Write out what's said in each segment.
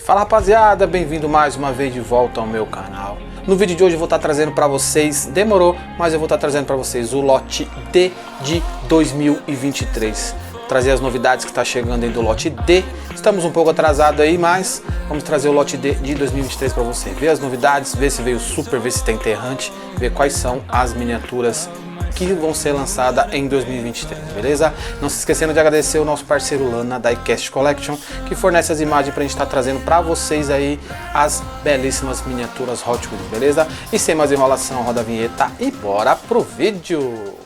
Fala rapaziada, bem-vindo mais uma vez de volta ao meu canal. No vídeo de hoje eu vou estar trazendo para vocês, demorou, mas eu vou estar trazendo para vocês o lote D de 2023. Trazer as novidades que está chegando aí do lote D. Estamos um pouco atrasados aí, mas vamos trazer o lote D de 2023 para você. Ver as novidades, ver se veio super, ver se tem enterrante, ver quais são as miniaturas que vão ser lançadas em 2023, beleza? Não se esquecendo de agradecer o nosso parceiro Lana da Diecast Collection, que fornece as imagens pra gente estar trazendo para vocês aí as belíssimas miniaturas Hot Wheels, beleza? E sem mais enrolação, roda a vinheta e bora pro vídeo!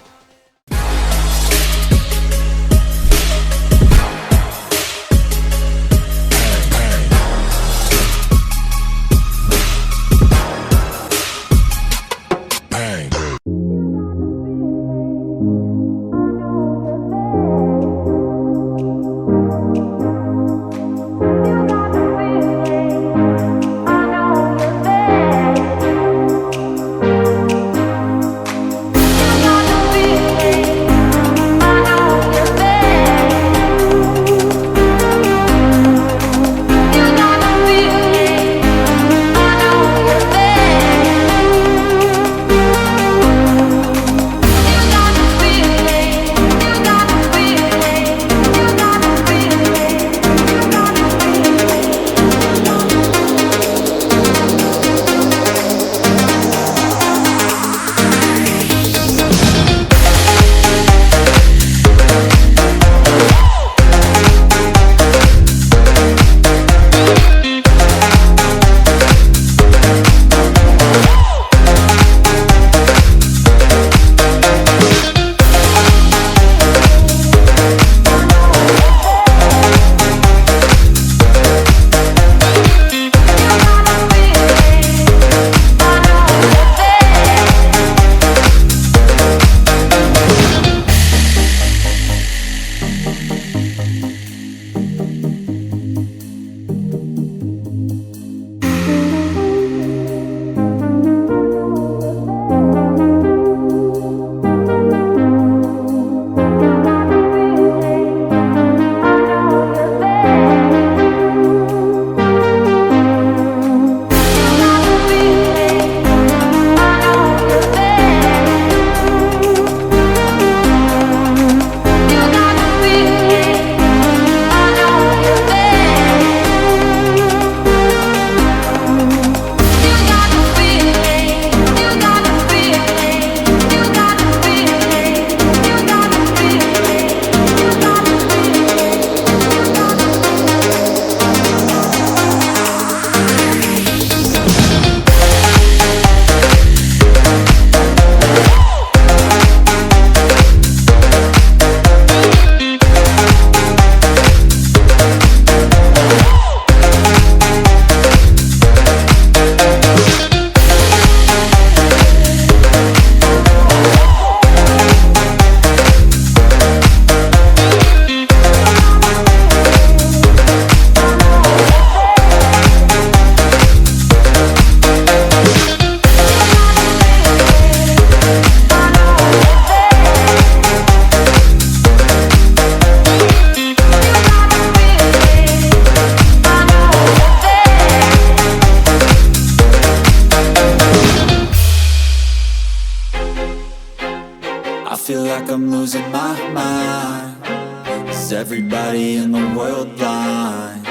Everybody in the world blind?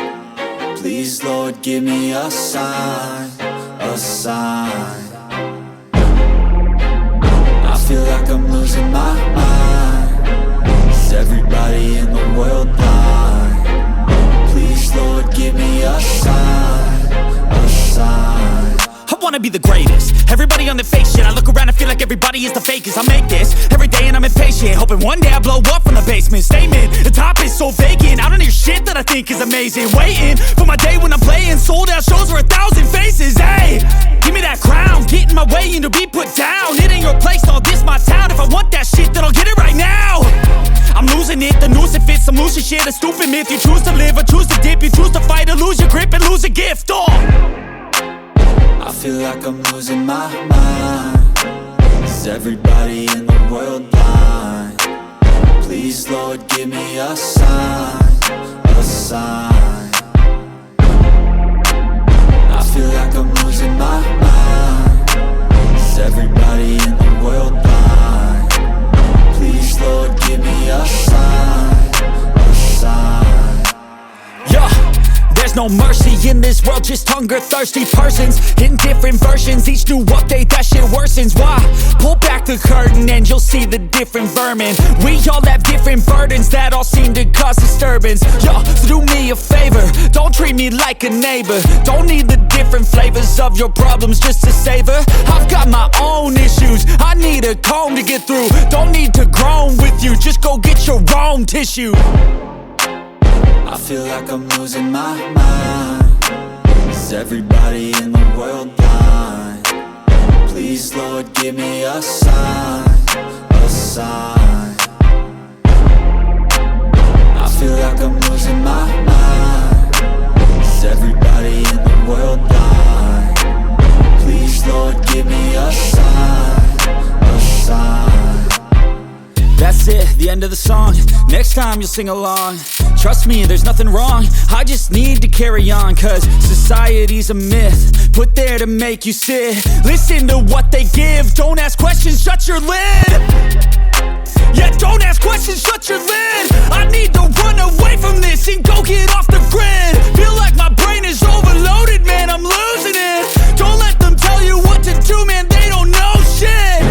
Please, Lord, give me a sign, a sign. I feel like I'm losing my mind. Is everybody in the world blind? Please, Lord, give me a sign, a sign. I wanna be the greatest. Everybody on the fake shit. I look around and feel like everybody is the fakest. I make this every day and I'm impatient, hoping one day I blow up from the basement. Statement, the top is so vacant. I don't hear shit that I think is amazing. Waiting for my day when I'm playing sold out shows for 1,000 faces. Hey, give me that crown, get in my way and to be put down. It ain't your place, all this my town. If I want that shit, then I'll get it right now. I'm losing it, the noose it fits. I'm losing shit, a stupid myth. You choose to live or choose to dip. You choose to fight or lose your grip and lose a gift. I feel like I'm losing my mind. Is everybody in the world blind? Please, Lord, give me a sign, a sign. my mind. Is everybody in the world blind? Please, Lord, give me a sign, a sign. Yeah, there's no mercy in this world, just hunger-thirsty persons in different versions. Each new update, that shit worsens. Why? Pull back the curtain and you'll see the different vermin. We all have different burdens that all seem to cause disturbance. Yo, so do me a favor, don't treat me like a neighbor. Don't need the different flavors of your problems just to savor. I've got my own issues, I need a comb to get through. Don't need to groan with you, just go get your own tissue. I feel like I'm losing my mind. Is everybody in the world blind? Please, Lord, give me a sign, a sign. I feel like I'm losing my mind. Is everybody in the world blind? Please, Lord, give me a sign, a sign. That's it, the end of the song. Next time you'll sing along. Trust me, there's nothing wrong, I just need to carry on. Cause society's a myth, put there to make you sit. Listen to what they give, don't ask questions, shut your lid. Yeah, don't ask questions, shut your lid. I need to run away from this and go get off the grid. Feel like my brain is overloaded, man, I'm losing it. Don't let them tell you what to do, man, they don't know shit.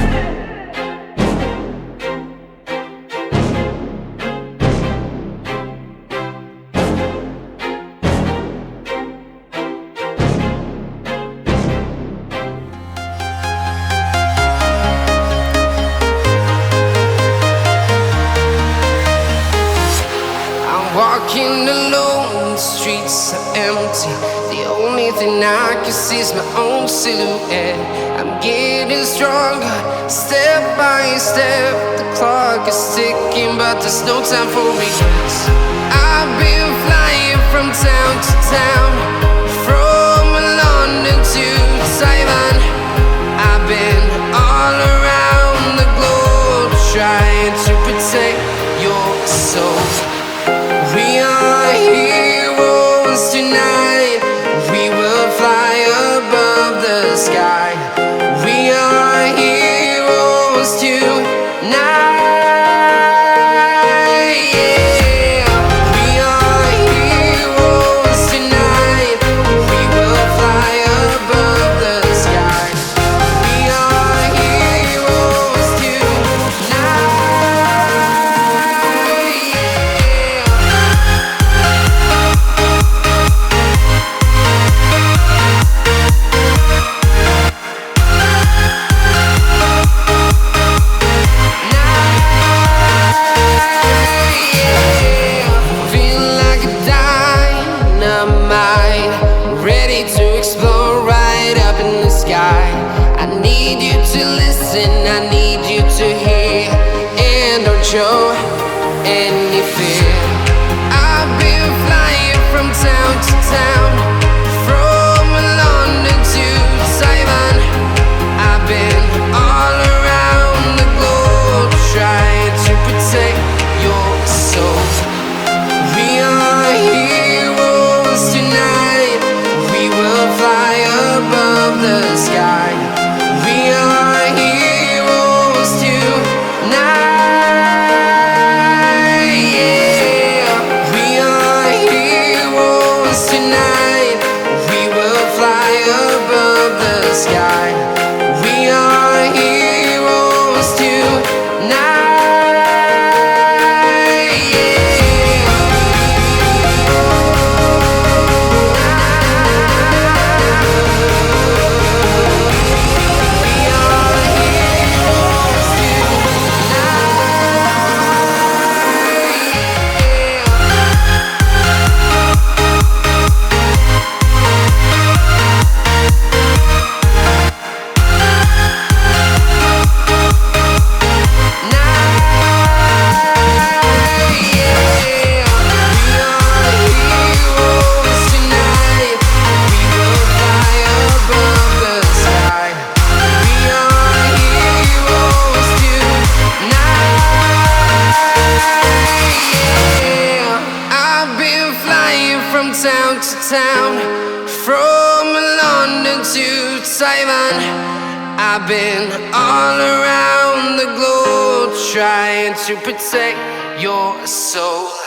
Walking alone, the streets are empty. The only thing I can see is my own silhouette. I'm getting stronger, step by step. The clock is ticking, but there's no time for regrets. I've been flying from town to town, from London to Taiwan. I've been all around the globe, trying to protect your soul. We are heroes tonight. We will fly above the sky. We are heroes tonight. Yeah. We are heroes tonight. We will fly above the sky. We are heroes tonight. I need you to hear and don't show any fear. I've been flying from town to town, from London to Taiwan. I've been all around the globe, trying to protect your soul. We are heroes tonight. We will fly above the sky. We are heroes tonight. Yeah. We are heroes tonight. We will fly above the sky. We are heroes tonight. Town, from London to Simon. I've been all around the globe trying to protect your soul.